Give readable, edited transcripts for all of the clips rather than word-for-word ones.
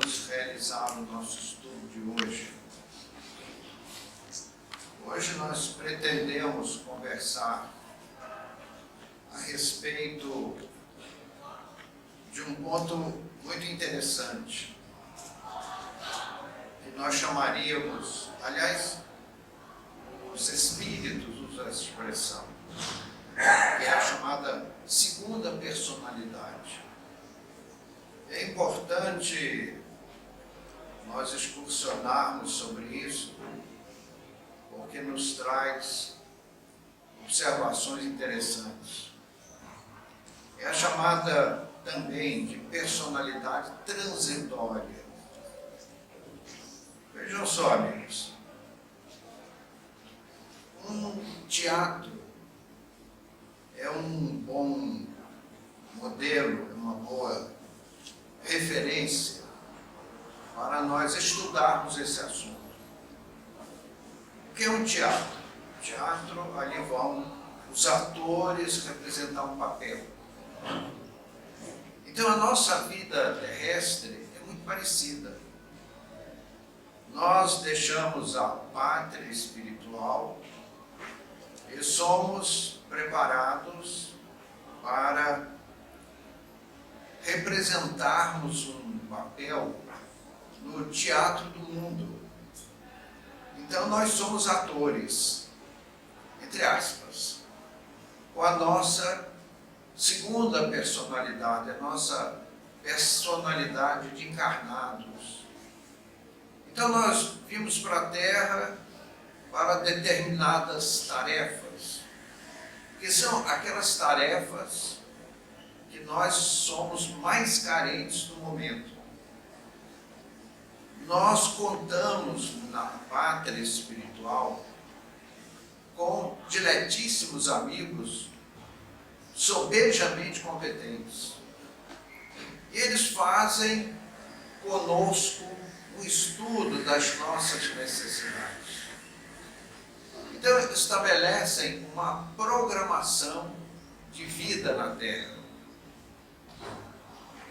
vamos realizar o nosso estudo de hoje. Hoje nós pretendemos conversar a respeito de um ponto muito interessante, que nós chamaríamos, aliás, os espíritos usam essa expressão, que é a chamada segunda personalidade. É importante nós excursionarmos sobre isso, porque nos traz observações interessantes. É a chamada também de personalidade transitória. Vejam só, amigos, um teatro é um bom modelo, é uma boa referência para nós estudarmos esse assunto. O que é um teatro? Teatro, ali vão os atores representar um papel. Então a nossa vida terrestre é muito parecida. Nós deixamos a pátria espiritual e somos preparados para representarmos um papel no teatro do mundo. Então nós somos atores, entre aspas, com a nossa segunda personalidade, a nossa personalidade de encarnados. Então nós vimos para a Terra para determinadas tarefas, que são aquelas tarefas que nós somos mais carentes no momento. Nós contamos na pátria espiritual com diletíssimos amigos sobejamente competentes. E eles fazem conosco o estudo das nossas necessidades. Então, estabelecem uma programação de vida na Terra.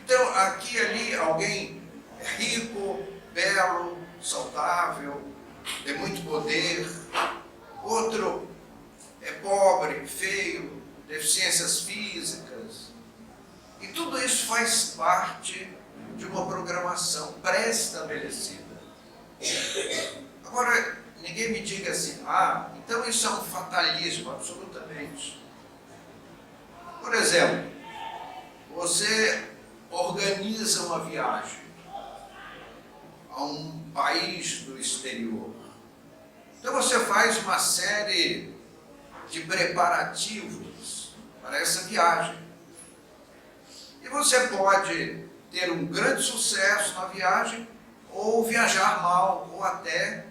Então, aqui e ali, alguém é rico, belo, saudável, tem muito poder, outro é pobre, feio, deficiências físicas. E tudo isso faz parte de uma programação pré-estabelecida. Agora, ninguém me diga assim, então isso é um fatalismo, absolutamente. Por exemplo, você organiza uma viagem a um país do exterior. Então você faz uma série de preparativos para essa viagem. E você pode ter um grande sucesso na viagem, ou viajar mal, ou até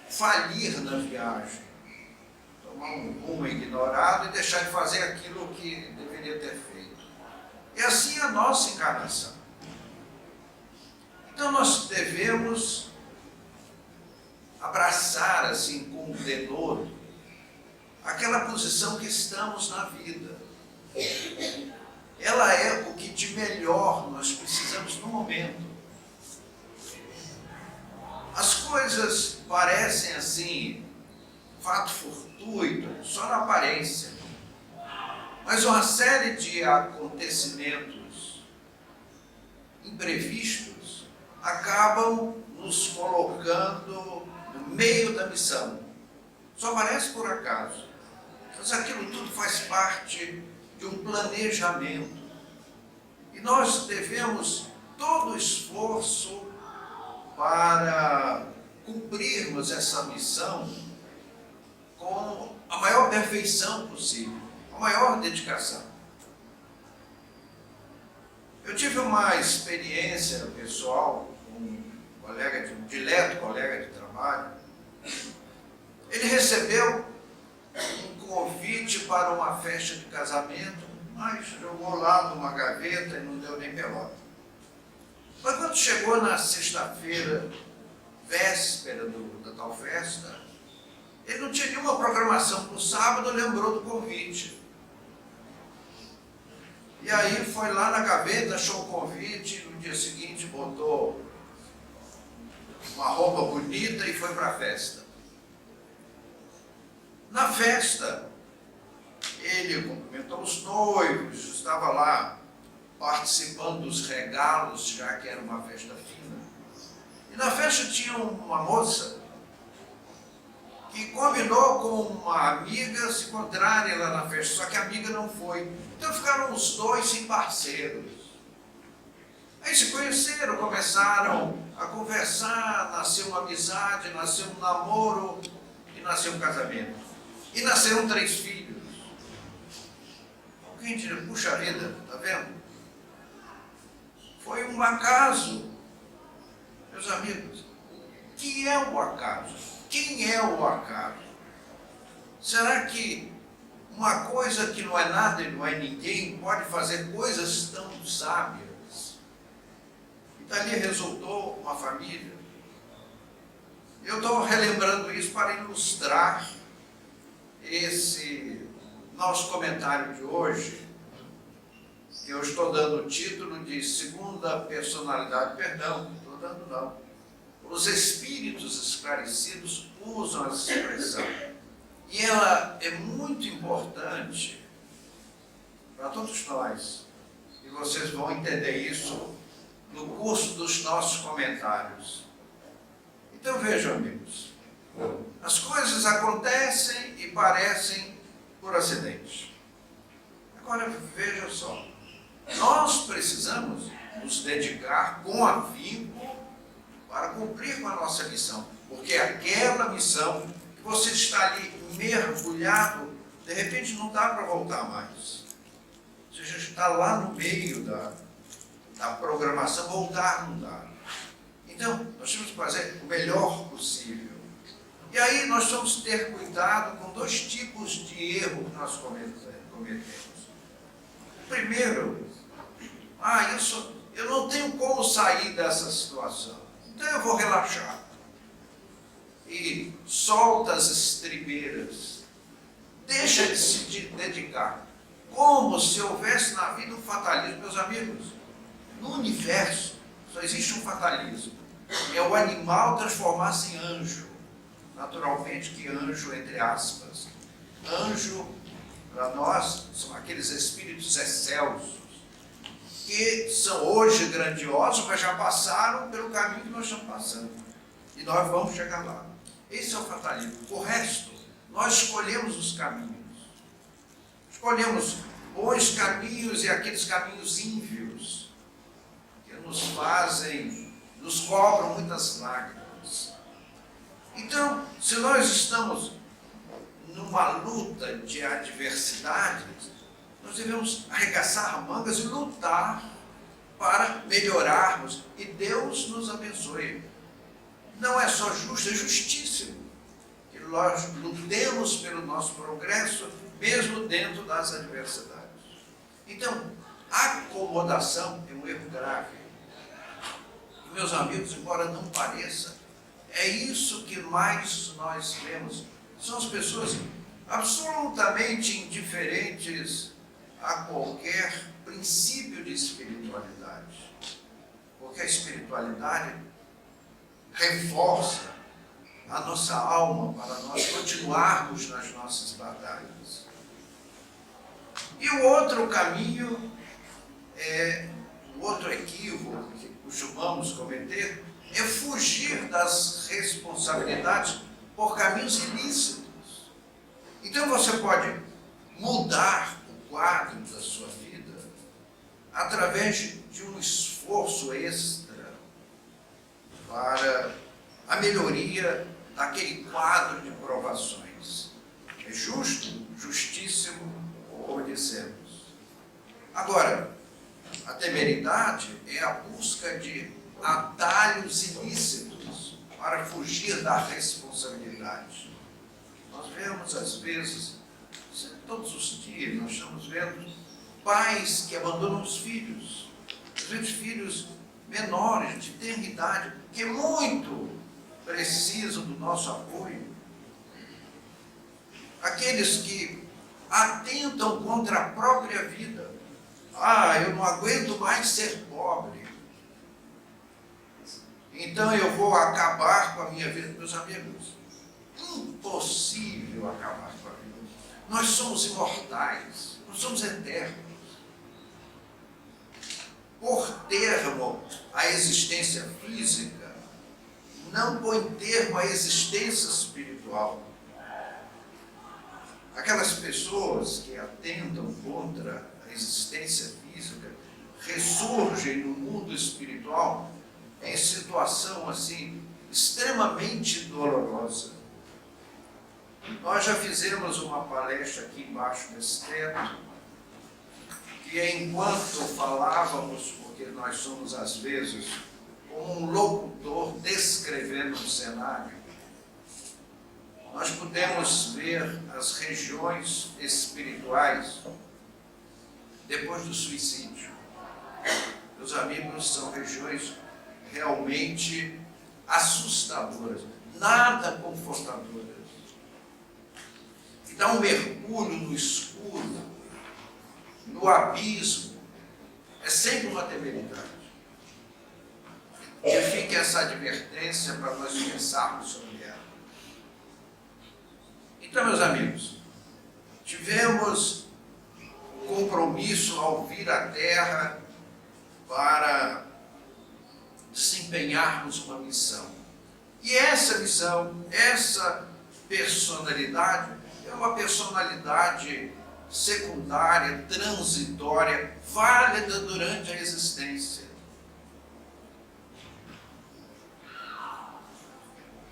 falir na viagem. Tomar um rumo ignorado e deixar de fazer aquilo que deveria ter feito. E assim a nossa encarnação. Então nós devemos abraçar assim com denodo aquela posição que estamos na vida. Ela é o que de melhor nós precisamos no momento. As coisas parecem assim, fato fortuito, só na aparência. Mas uma série de acontecimentos imprevistos acabam nos colocando no meio da missão. Só parece por acaso. Mas aquilo tudo faz parte de um planejamento. E nós devemos todo o esforço para cumprirmos essa missão com a maior perfeição possível, a maior dedicação. Eu tive uma experiência pessoal com um dileto colega de trabalho. Ele recebeu um convite para uma festa de casamento, mas jogou lá numa gaveta e não deu nem pelota. Mas quando chegou na sexta-feira, véspera da tal festa, ele não tinha nenhuma programação para o sábado, lembrou do convite. E aí foi lá na gaveta, achou o convite, no dia seguinte botou uma roupa bonita e foi para a festa. Na festa, ele cumprimentou os noivos, estava lá participando dos regalos, já que era uma festa fina. E na festa tinha uma moça que combinou com uma amiga se encontrarem lá na festa, só que a amiga não foi. Então ficaram os dois sem parceiros. Aí se conheceram, começaram a conversar, nasceu uma amizade, nasceu um namoro e nasceu um casamento. E nasceram 3 filhos. Alguém diria, puxa vida, tá vendo? Foi um acaso. Meus amigos, o que é o acaso? Quem é o acaso? Será que uma coisa que não é nada e não é ninguém pode fazer coisas tão sábias? E dali resultou uma família. Eu estou relembrando isso para ilustrar esse nosso comentário de hoje. Eu estou dando o título de segunda personalidade, perdão, não estou dando não. Os espíritos esclarecidos usam essa expressão. E ela é muito importante para todos nós. E vocês vão entender isso no curso dos nossos comentários. Então vejam, amigos, as coisas acontecem e parecem por acidente. Agora veja só, nós precisamos nos dedicar com afinco para cumprir com a nossa missão, porque aquela missão que você está ali mergulhado, de repente não dá para voltar mais. Você já está lá no meio da programação, voltar não dá. Então, nós temos que fazer o melhor possível. E aí nós temos que ter cuidado com 2 tipos de erro que nós cometemos. Primeiro, eu não tenho como sair dessa situação, então eu vou relaxar. E solta as estribeiras, deixa de se dedicar, como se houvesse na vida um fatalismo. Meus amigos, no universo só existe um fatalismo, é o animal transformar-se em anjo. Naturalmente que anjo, entre aspas, anjo para nós são aqueles espíritos excelsos, que são hoje grandiosos, mas já passaram pelo caminho que nós estamos passando. E nós vamos chegar lá. Esse é o fatalismo. O resto, nós escolhemos os caminhos. Escolhemos bons caminhos e aqueles caminhos ímpios, que nos cobram muitas lágrimas. Então, se nós estamos numa luta de adversidades, nós devemos arregaçar mangas e lutar para melhorarmos. E Deus nos abençoe. Não é só justo, é justíssimo que nós lutemos pelo nosso progresso, mesmo dentro das adversidades. Então, a acomodação é um erro grave. E, meus amigos, embora não pareça, é isso que mais nós vemos. São as pessoas absolutamente indiferentes a qualquer princípio de espiritualidade. Porque a espiritualidade reforça a nossa alma para nós continuarmos nas nossas batalhas. E o outro caminho, o outro equívoco que costumamos cometer, é fugir das responsabilidades por caminhos ilícitos. Então você pode mudar o quadro da sua vida através de um esforço extra para a melhoria daquele quadro de provações. É justo, justíssimo, como dissemos. Agora, a temeridade é a busca de atalhos ilícitos para fugir da responsabilidade. Nós vemos, às vezes, todos os dias, nós estamos vendo pais que abandonam os filhos, às vezes filhos menores, de tenra idade, que muito precisam do nosso apoio. Aqueles que atentam contra a própria vida eu não aguento mais ser pobre, então eu vou acabar com a minha vida. Meus amigos, impossível acabar com a vida. Nós somos imortais, nós somos eternos. Por termo a existência física, não põe termo à existência espiritual. Aquelas pessoas que atentam contra a existência física ressurgem no mundo espiritual em situação assim extremamente dolorosa. Nós já fizemos uma palestra aqui embaixo desse teto, que enquanto falávamos, porque nós somos às vezes como um locutor descrevendo um cenário, nós podemos ver as regiões espirituais depois do suicídio. Meus amigos, são regiões realmente assustadoras, nada confortadoras. E dá um mergulho no escuro, no abismo, é sempre uma temeridade. Que fique essa advertência para nós pensarmos sobre ela. Então, meus amigos, tivemos o compromisso ao vir à Terra para desempenharmos uma missão. E essa missão, essa personalidade, é uma personalidade secundária, transitória, válida durante a existência.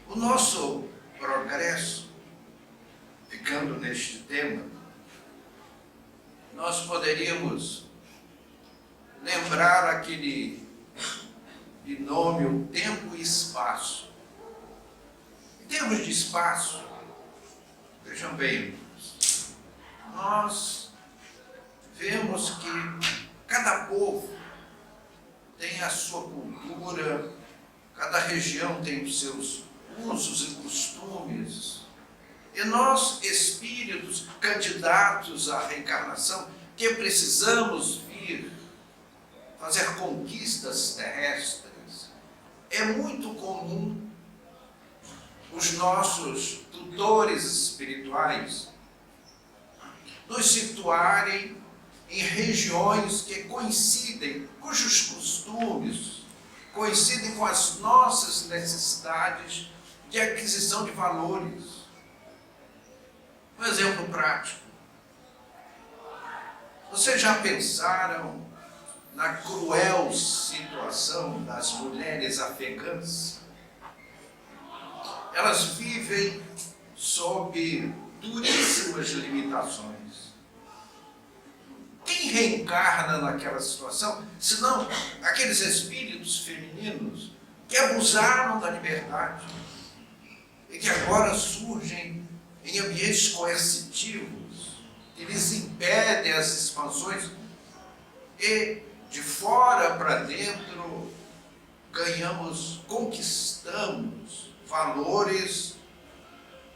O nosso progresso, ficando neste tema, nós poderíamos lembrar aquele binômio tempo e espaço. Em termos de espaço, vejam bem, nós vemos que cada povo tem a sua cultura, cada região tem os seus usos e costumes, e nós, espíritos candidatos à reencarnação, que precisamos vir fazer conquistas terrestres, é muito comum os nossos tutores espirituais nos situarem em regiões que coincidem, cujos costumes coincidem com as nossas necessidades de aquisição de valores. Um exemplo prático. Vocês já pensaram na cruel situação das mulheres afegãs? Elas vivem sob duríssimas limitações. Quem reencarna naquela situação, senão aqueles espíritos femininos que abusaram da liberdade e que agora surgem em ambientes coercitivos, que lhes impedem as expansões, e de fora para dentro conquistamos valores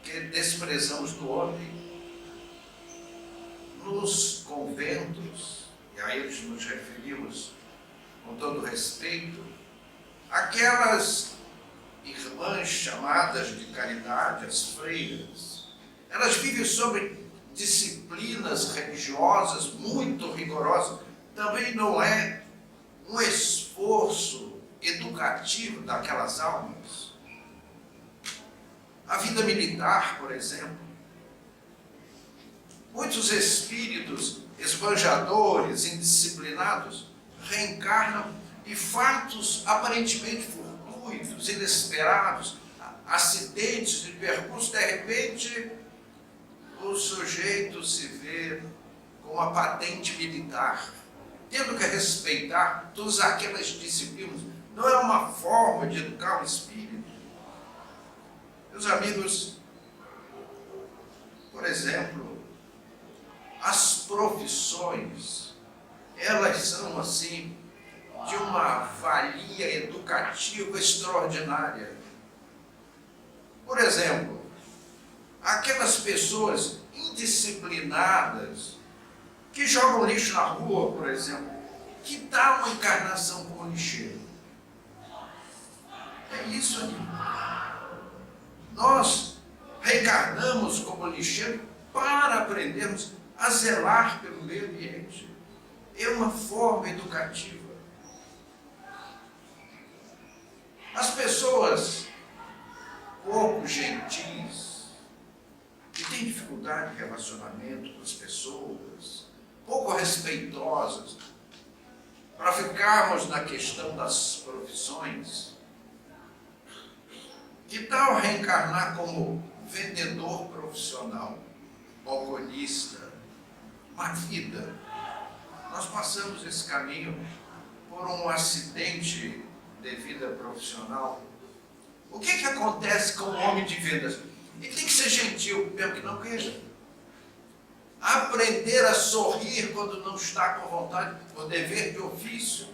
que desprezamos no homem. Nos conventos, e a eles nos referimos com todo respeito, aquelas irmãs chamadas de caridade, as freiras, elas vivem sob disciplinas religiosas muito rigorosas. Também não é um esforço educativo daquelas almas. A vida militar, por exemplo, muitos espíritos esbanjadores, indisciplinados, reencarnam em fatos aparentemente fortuitos, inesperados, acidentes de percurso. De repente, o sujeito se vê com uma patente militar, tendo que respeitar todas aquelas disciplinas. Não é uma forma de educar o espírito. Meus amigos, por exemplo, as profissões, elas são assim, de uma valia educativa extraordinária. Por exemplo, aquelas pessoas indisciplinadas que jogam lixo na rua, por exemplo, que dá uma encarnação como lixeiro. É isso aí. Nós reencarnamos como lixeiro para aprendermos a zelar pelo meio ambiente. É uma forma educativa. As pessoas pouco gentis, que têm dificuldade de relacionamento com as pessoas, pouco respeitosas, para ficarmos na questão das profissões, que tal reencarnar como vendedor profissional, balconista, uma vida? Nós passamos esse caminho por um acidente de vida profissional. O que acontece com o homem de vendas? Ele tem que ser gentil, mesmo que não queira. Aprender a sorrir quando não está com vontade, por dever de ofício.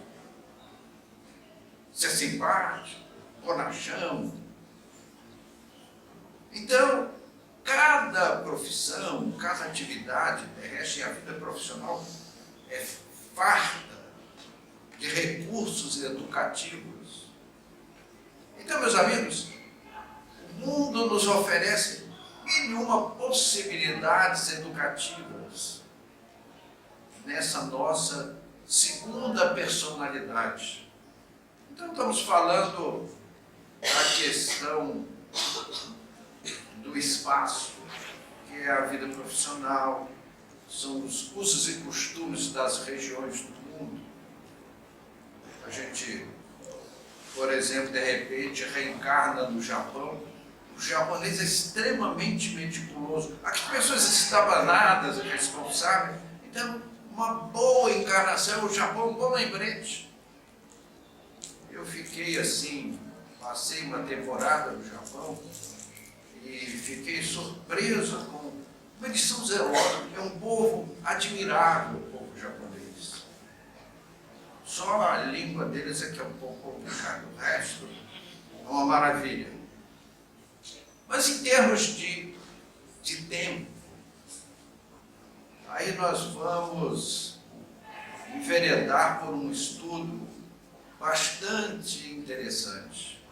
Ser simpático, bonachão. Então, cada profissão, cada atividade terrestre, a vida profissional é farta de recursos educativos. Então, meus amigos, o mundo nos oferece mil e uma possibilidades educativas nessa nossa segunda personalidade. Então, estamos falando da questão do espaço, que é a vida profissional, são os usos e costumes das regiões do mundo. A gente, por exemplo, de repente reencarna no Japão. O japonês é extremamente meticuloso. Aqui pessoas estabanadas, irresponsáveis. Então, uma boa encarnação, o Japão, um bom lembrete. Eu fiquei assim, passei uma temporada no Japão e fiquei surpreso com como eles são zelosos. É um povo admirável, o povo japonês. Só a língua deles é que é um pouco complicada, o resto é uma maravilha. Mas em termos de tempo, aí nós vamos enveredar por um estudo bastante interessante.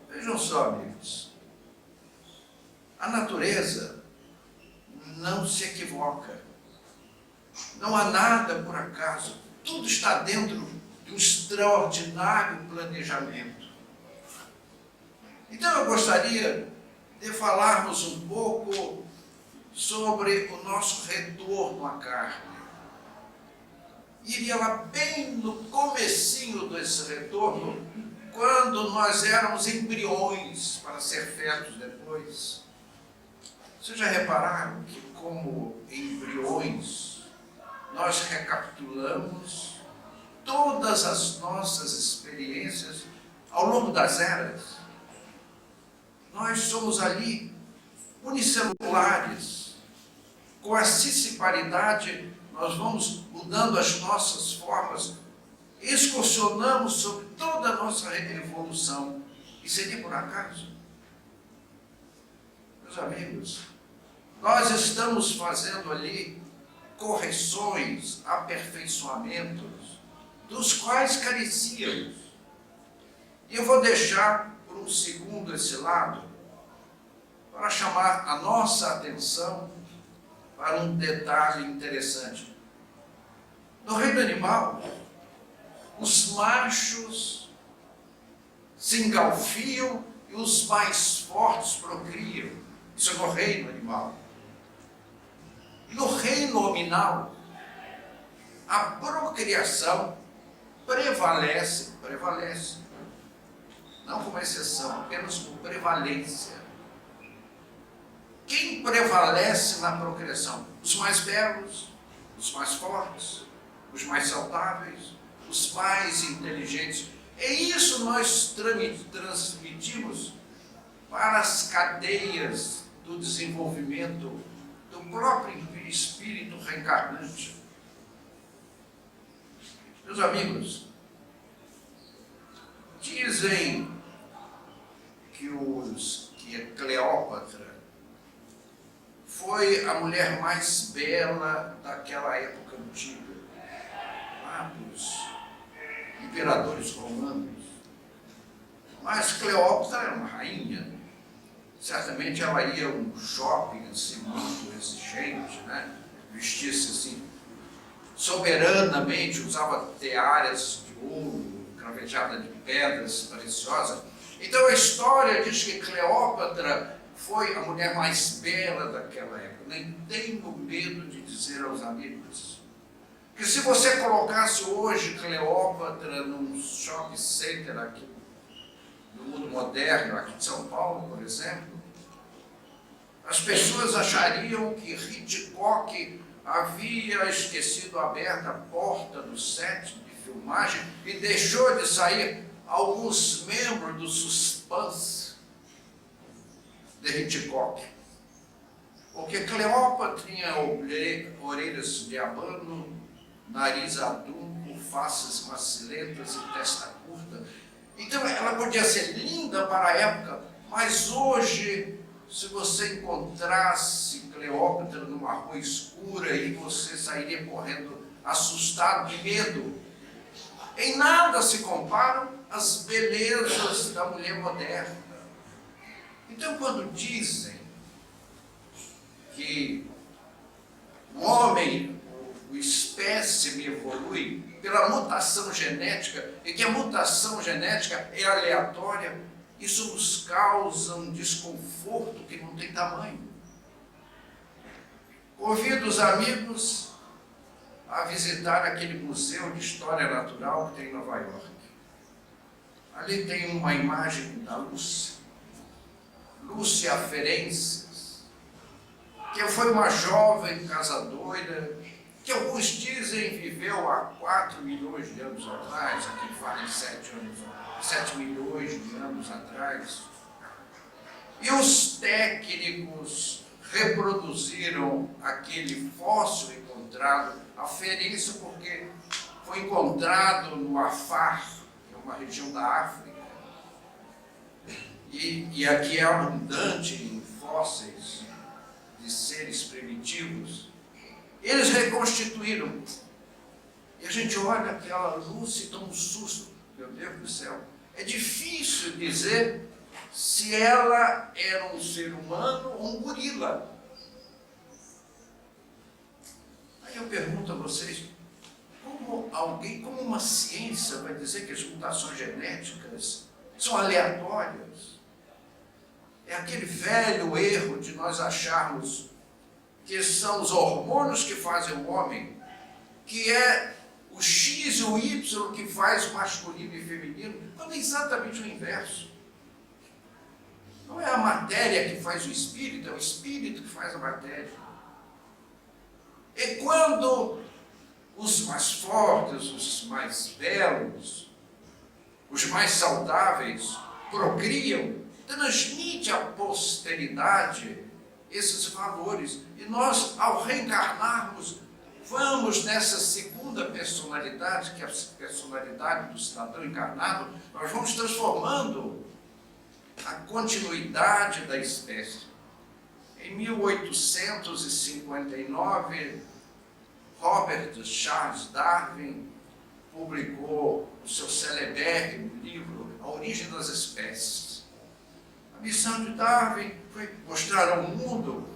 Vejam só, amigos, a natureza não se equivoca. Não há nada por acaso. Tudo está dentro de um extraordinário planejamento. Então eu gostaria de falarmos um pouco sobre o nosso retorno à carne. Iria lá bem no comecinho desse retorno, quando nós éramos embriões para ser fetos depois. Vocês já repararam que, como embriões, nós recapitulamos todas as nossas experiências ao longo das eras? Nós somos ali unicelulares. Com a ciciparidade, nós vamos mudando as nossas formas, excursionamos sobre toda a nossa evolução. E seria por acaso? Meus amigos, nós estamos fazendo ali correções, aperfeiçoamentos, dos quais carecíamos. E eu vou deixar por um segundo esse lado, para chamar a nossa atenção para um detalhe interessante. No reino animal, os machos se engalfiam e os mais fortes procriam. Isso é no reino animal. No reino hominal, a procriação prevalece, não como exceção, apenas como prevalência. Quem prevalece na procriação? Os mais belos, os mais fortes, os mais saudáveis, os mais inteligentes. E isso nós transmitimos para as cadeias do desenvolvimento do próprio espírito reencarnante. Meus amigos, dizem que Cleópatra foi a mulher mais bela daquela época antiga, lá dos imperadores romanos. Mas Cleópatra era uma rainha. Certamente ela ia a um shopping assim, muito exigente, né? Vestia-se assim, soberanamente, usava tiaras de ouro, cravejada de pedras preciosas. Então a história diz que Cleópatra foi a mulher mais bela daquela época. Nem tenho medo de dizer aos amigos que se você colocasse hoje Cleópatra num shopping center aqui no mundo moderno, aqui de São Paulo, por exemplo, as pessoas achariam que Hitchcock havia esquecido aberta a porta do set de filmagem e deixou de sair alguns membros do suspense de Hitchcock. Porque Cleópatra tinha orelhas de abano, nariz adunco, faces macilentas e testa curta. Então ela podia ser linda para a época, mas hoje, se você encontrasse Cleópatra numa rua escura e você sairia correndo assustado de medo, em nada se comparam as belezas da mulher moderna. Então, quando dizem que o homem, o espécime evolui pela mutação genética e que a mutação genética é aleatória, isso nos causa um desconforto que não tem tamanho. Convido os amigos a visitar aquele museu de história natural que tem em Nova York. Ali tem uma imagem da Lúcia Ferences, que foi uma jovem casadoira, que alguns dizem viveu há 4 milhões de anos atrás, aqui fala 7 milhões de anos atrás. E os técnicos reproduziram aquele fóssil encontrado, a Ferença, porque foi encontrado no Afar, que é uma região da África, e aqui é abundante em fósseis de seres primitivos. Eles reconstituíram. E a gente olha aquela luz e toma um susto. Meu Deus do céu. É difícil dizer se ela era um ser humano ou um gorila. Aí eu pergunto a vocês, como uma ciência vai dizer que as mutações genéticas são aleatórias? É aquele velho erro de nós acharmos que são os hormônios que fazem o homem, que é o X e o Y que faz o masculino e feminino, quando é exatamente o inverso. Não é a matéria que faz o espírito, é o espírito que faz a matéria. E quando os mais fortes, os mais belos, os mais saudáveis procriam, transmite à posteridade esses valores. E nós, ao reencarnarmos, vamos nessa segunda personalidade, que é a personalidade do cidadão encarnado, nós vamos transformando a continuidade da espécie. Em 1859, Robert Charles Darwin publicou o seu celebérrimo livro A Origem das Espécies. A missão de Darwin foi mostrar ao mundo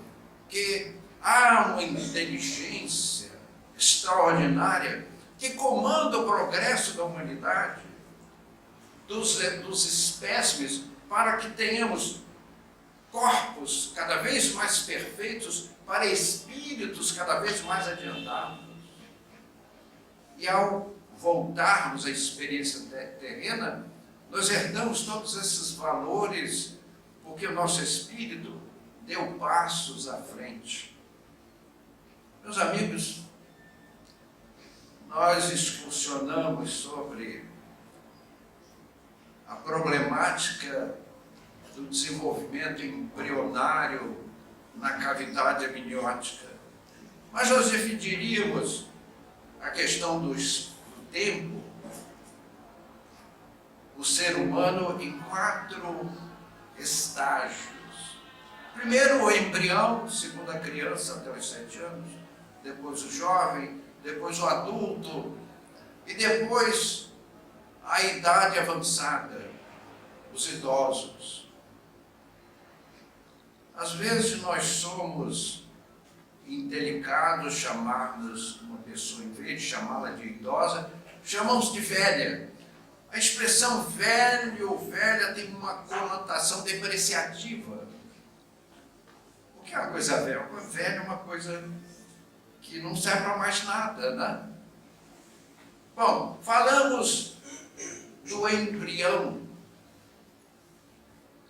que há uma inteligência extraordinária que comanda o progresso da humanidade, dos espécimes, para que tenhamos corpos cada vez mais perfeitos para espíritos cada vez mais adiantados. E ao voltarmos à experiência terrena, nós herdamos todos esses valores, porque o nosso espírito deu passos à frente. Meus amigos, nós excursionamos sobre a problemática do desenvolvimento embrionário na cavidade amniótica. Mas nós dividiríamos a questão do tempo, o ser humano, em 4 estágios. Primeiro o embrião, segundo a criança até os 7 anos, depois o jovem, depois o adulto, e depois a idade avançada, os idosos. Às vezes nós somos indelicados chamarmos uma pessoa, em vez de chamá-la de idosa, chamamos de velha. A expressão velho ou velha tem uma conotação depreciativa. O que é uma coisa velha? Uma velha é uma coisa que não serve para mais nada, né? Bom, falamos do embrião.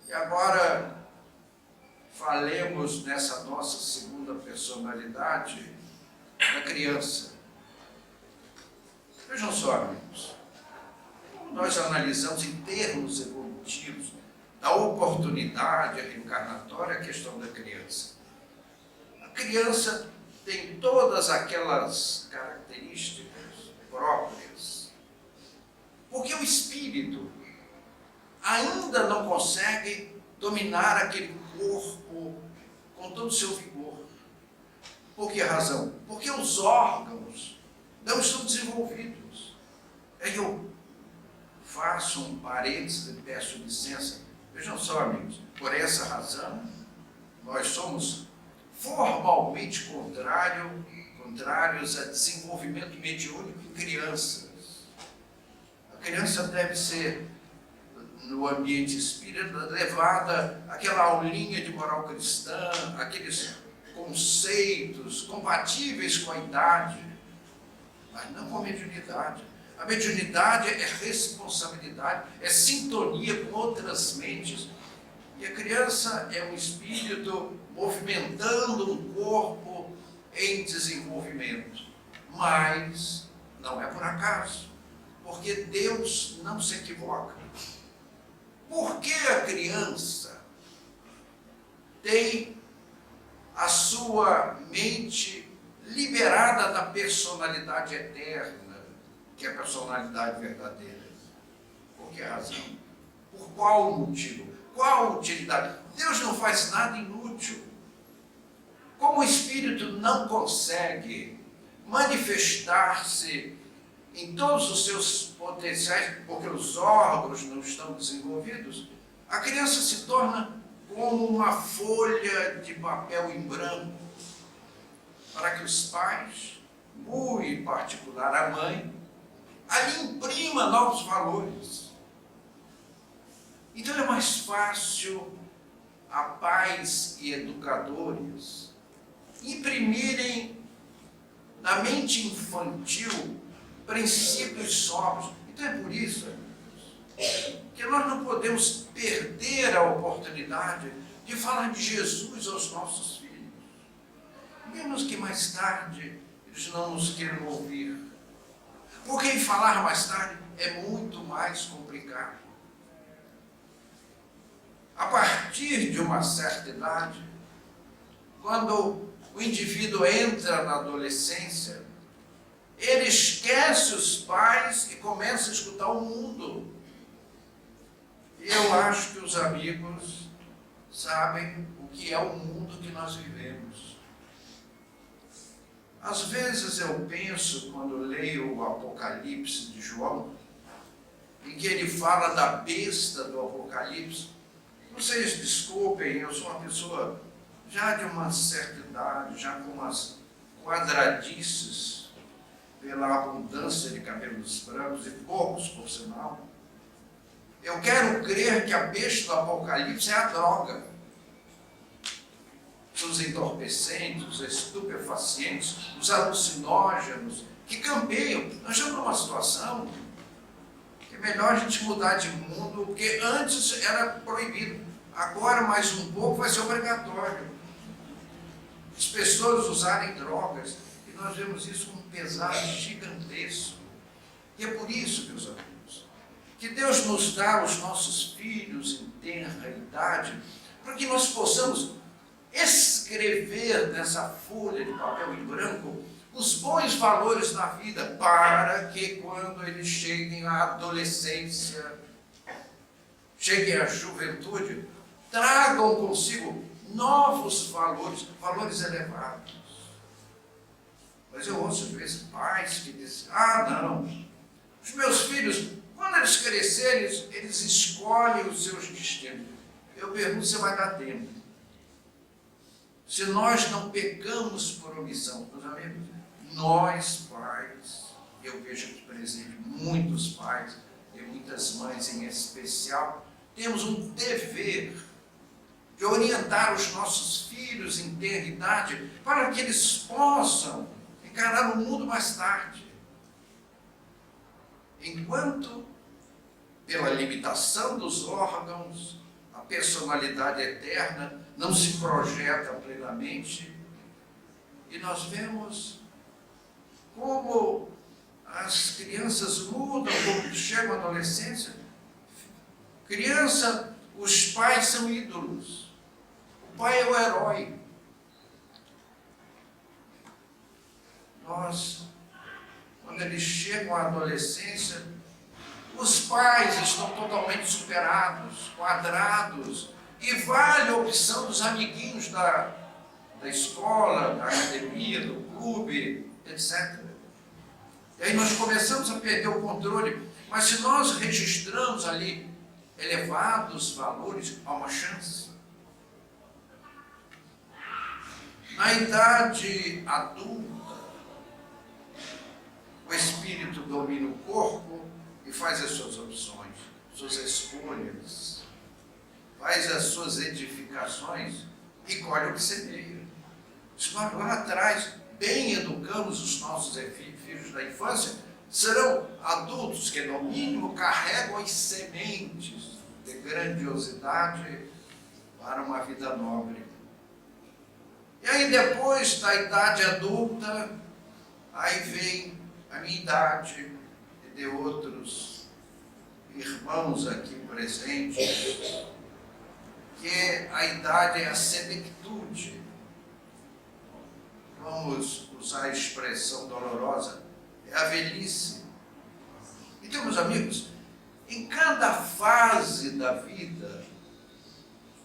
E agora falemos nessa nossa segunda personalidade da criança. Vejam só, amigos, como nós analisamos em termos evolutivos da oportunidade reencarnatória a questão da criança. A criança tem todas aquelas características próprias, porque o espírito ainda não consegue dominar aquele corpo com todo o seu vigor. Por que razão? Porque os órgãos não estão desenvolvidos. Aí eu faço um parênteses e peço licença. Vejam só, amigos, por essa razão, nós somos formalmente contrários a desenvolvimento mediúnico em crianças. A criança deve ser, no ambiente espírita, levada àquela aulinha de moral cristã, aqueles conceitos compatíveis com a idade, mas não com a mediunidade. A mediunidade é responsabilidade, é sintonia com outras mentes. E a criança é um espírito movimentando um corpo em desenvolvimento. Mas não é por acaso, porque Deus não se equivoca. Por que a criança tem a sua mente liberada da personalidade eterna, que é a personalidade verdadeira? Por que razão? Por qual motivo? Qual utilidade? Deus não faz nada inútil. Como o espírito não consegue manifestar-se em todos os seus potenciais, porque os órgãos não estão desenvolvidos, a criança se torna como uma folha de papel em branco, para que os pais, muito em particular a mãe, ali imprima novos valores. Então é mais fácil a pais e educadores imprimirem na mente infantil princípios sóbrios. Então é por isso, amigos, que nós não podemos perder a oportunidade de falar de Jesus aos nossos filhos, mesmo que mais tarde eles não nos queiram ouvir, porque em falar mais tarde é muito mais complicado. A partir de uma certa idade, quando o indivíduo entra na adolescência, ele esquece os pais e começa a escutar o mundo. E eu acho que os amigos sabem o que é o mundo que nós vivemos. Às vezes eu penso, quando leio o Apocalipse de João, em que ele fala da besta do Apocalipse. Vocês desculpem, eu sou uma pessoa já de uma certa idade, já com umas quadradices, pela abundância de cabelos brancos, e poucos por sinal. Eu quero crer que a besta do Apocalipse é a droga. Os entorpecentes, os estupefacientes, os alucinógenos, que campeiam. Nós estamos numa situação que é melhor a gente mudar de mundo, porque antes era proibido. Agora, mais um pouco, vai ser obrigatório. As pessoas usarem drogas, e nós vemos isso com um pesar gigantesco. E é por isso, meus amigos, que Deus nos dá os nossos filhos em tenra idade, para que nós possamos escrever nessa folha de papel em branco os bons valores da vida, para que quando eles cheguem à adolescência, cheguem à juventude, tragam consigo novos valores, valores elevados. Mas eu ouço às vezes pais que dizem, não, os meus filhos, quando eles crescerem, eles escolhem os seus destinos. Eu pergunto se vai dar tempo. Se nós não pecamos por omissão, meus amigos, nós pais, eu vejo aqui presente muitos pais e muitas mães em especial, temos um dever de orientar os nossos filhos em ter idade para que eles possam encarar o mundo mais tarde. Enquanto, pela limitação dos órgãos, a personalidade eterna não se projeta plenamente, e nós vemos como as crianças mudam quando chegam à adolescência. Criança, os pais são ídolos. O pai é o herói. Quando eles chegam à adolescência, os pais estão totalmente superados, quadrados, e vale a opção dos amiguinhos da escola, da academia, do clube, etc. E aí nós começamos a perder o controle, mas se nós registramos ali elevados valores, há uma chance. Na idade adulta, o espírito domina o corpo e faz as suas opções, suas escolhas, faz as suas edificações e colhe o que semeia. Se nós lá atrás bem educamos os nossos filhos da infância, serão adultos que no mínimo carregam as sementes de grandiosidade para uma vida nobre. E aí depois da idade adulta, aí vem a minha idade e de outros irmãos aqui presentes, que a idade é a senectude. Vamos usar a expressão dolorosa, é a velhice. Então, meus amigos, em cada fase da vida,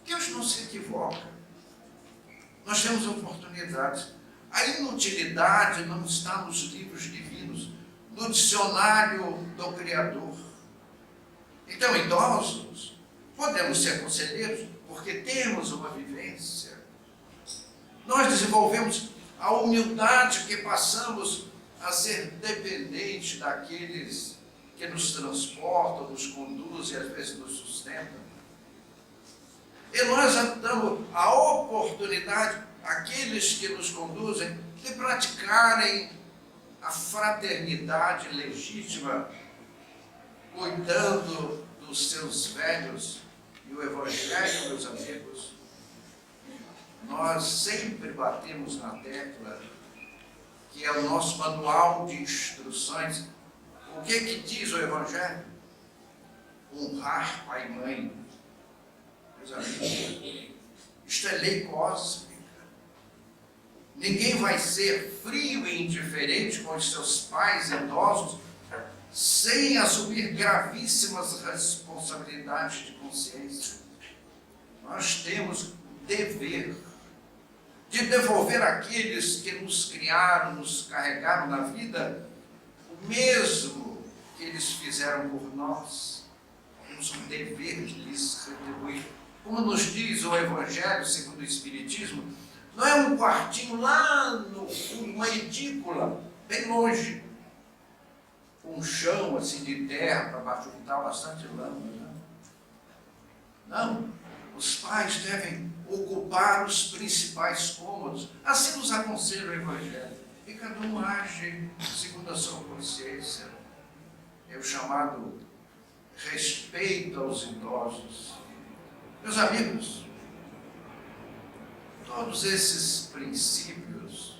Deus não se equivoca. Nós temos oportunidades. A inutilidade não está nos livros divinos, no dicionário do Criador. Então, idosos, podemos ser conselheiros porque temos uma vivência. Nós desenvolvemos a humildade que passamos a ser dependentes daqueles que nos transportam, nos conduzem e às vezes nos sustentam. E nós damos a oportunidade àqueles que nos conduzem de praticarem a fraternidade legítima, cuidando dos seus velhos. E o Evangelho, meus amigos, nós sempre batemos na tecla que é o nosso manual de instruções. O que diz o Evangelho? Honrar pai e mãe. Meus amigos, isto é lei cósmica. Ninguém vai ser frio e indiferente com os seus pais idosos sem assumir gravíssimas responsabilidades de consciência. Nós temos o dever de devolver àqueles que nos criaram, nos carregaram na vida, o mesmo que eles fizeram por nós. Temos um dever de lhes retribuir. Como nos diz o Evangelho segundo o Espiritismo, não é um quartinho lá no fundo, uma edícula, bem longe, com um chão assim de terra para baixo, juntar bastante lama. Não, os pais devem ocupar os principais cômodos. Assim nos aconselha o Evangelho. E cada um age segundo a sua consciência. É o chamado respeito aos idosos. Meus amigos, todos esses princípios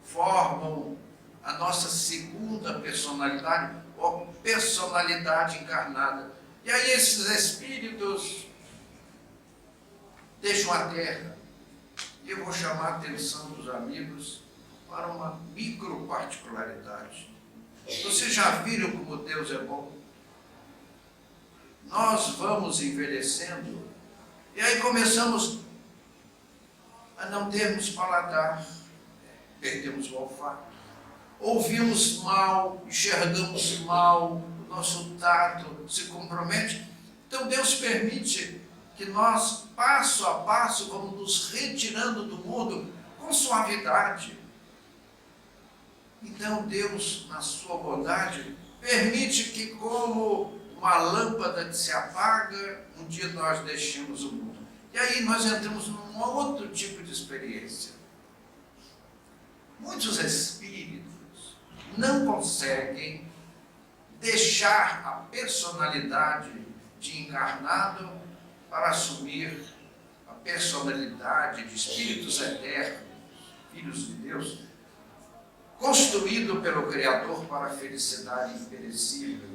formam a nossa segunda personalidade, ou personalidade encarnada. E aí esses espíritos deixam a terra. E eu vou chamar a atenção dos amigos para uma micro particularidade. Vocês já viram como Deus é bom? Nós vamos envelhecendo e aí começamos a não termos paladar, perdemos o olfato. Ouvimos mal, enxergamos mal, o nosso tato se compromete. Então Deus permite que nós, passo a passo, vamos nos retirando do mundo com suavidade. Então Deus, na sua bondade, permite que, como uma lâmpada que se apaga, um dia nós deixemos o mundo. E aí nós entramos num outro tipo de experiência. Muitos espíritos não conseguem deixar a personalidade de encarnado para assumir a personalidade de espíritos eternos, filhos de Deus, construído pelo Criador para a felicidade imperecível.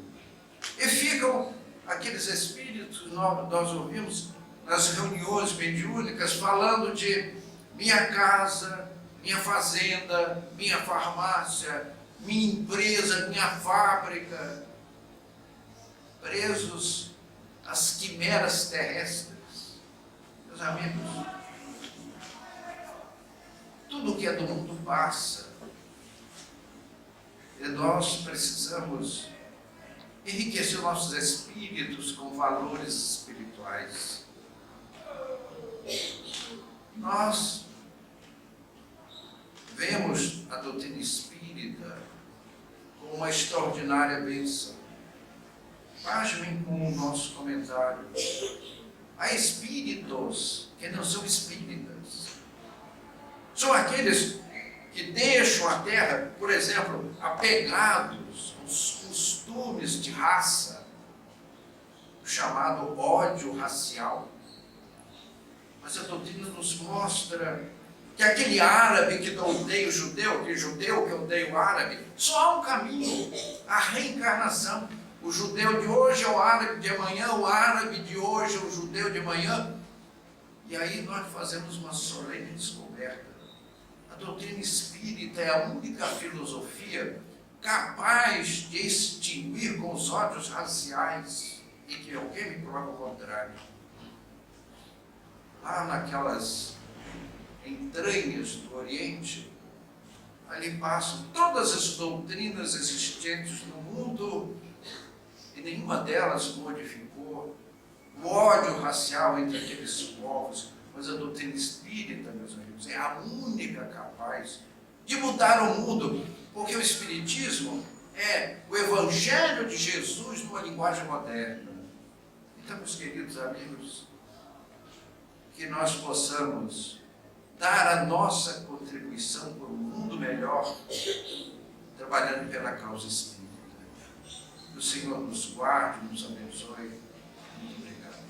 E ficam aqueles espíritos que nós ouvimos nas reuniões mediúnicas falando de minha casa, minha fazenda, minha farmácia, minha empresa, minha fábrica, presos às quimeras terrestres. Meus amigos, tudo que é do mundo passa. E nós precisamos enriquecer nossos espíritos com valores espirituais. Nós vemos a doutrina espírita como uma extraordinária bênção. Pasmem com o nosso comentário. Há espíritos que não são espíritas. São aqueles que deixam a terra, por exemplo, apegados aos costumes de raça, o chamado ódio racial. Mas a doutrina nos mostra que aquele árabe que não odeia o judeu, aquele judeu que odeia o árabe, só há um caminho, a reencarnação. O judeu de hoje é o árabe de amanhã, o árabe de hoje é o judeu de amanhã. E aí nós fazemos uma solene descoberta. A doutrina espírita é a única filosofia capaz de extinguir com os ódios raciais e que alguém me prova o contrário. Lá naquelas entranhas do Oriente, ali passam todas as doutrinas existentes no mundo e nenhuma delas modificou o ódio racial entre aqueles povos. Mas a doutrina espírita, meus amigos, é a única capaz de mudar o mundo, porque o espiritismo é o evangelho de Jesus numa linguagem moderna. Então, meus queridos amigos, que nós possamos dar a nossa contribuição para um mundo melhor, trabalhando pela causa espírita. Que o Senhor nos guarde, nos abençoe. Muito obrigado.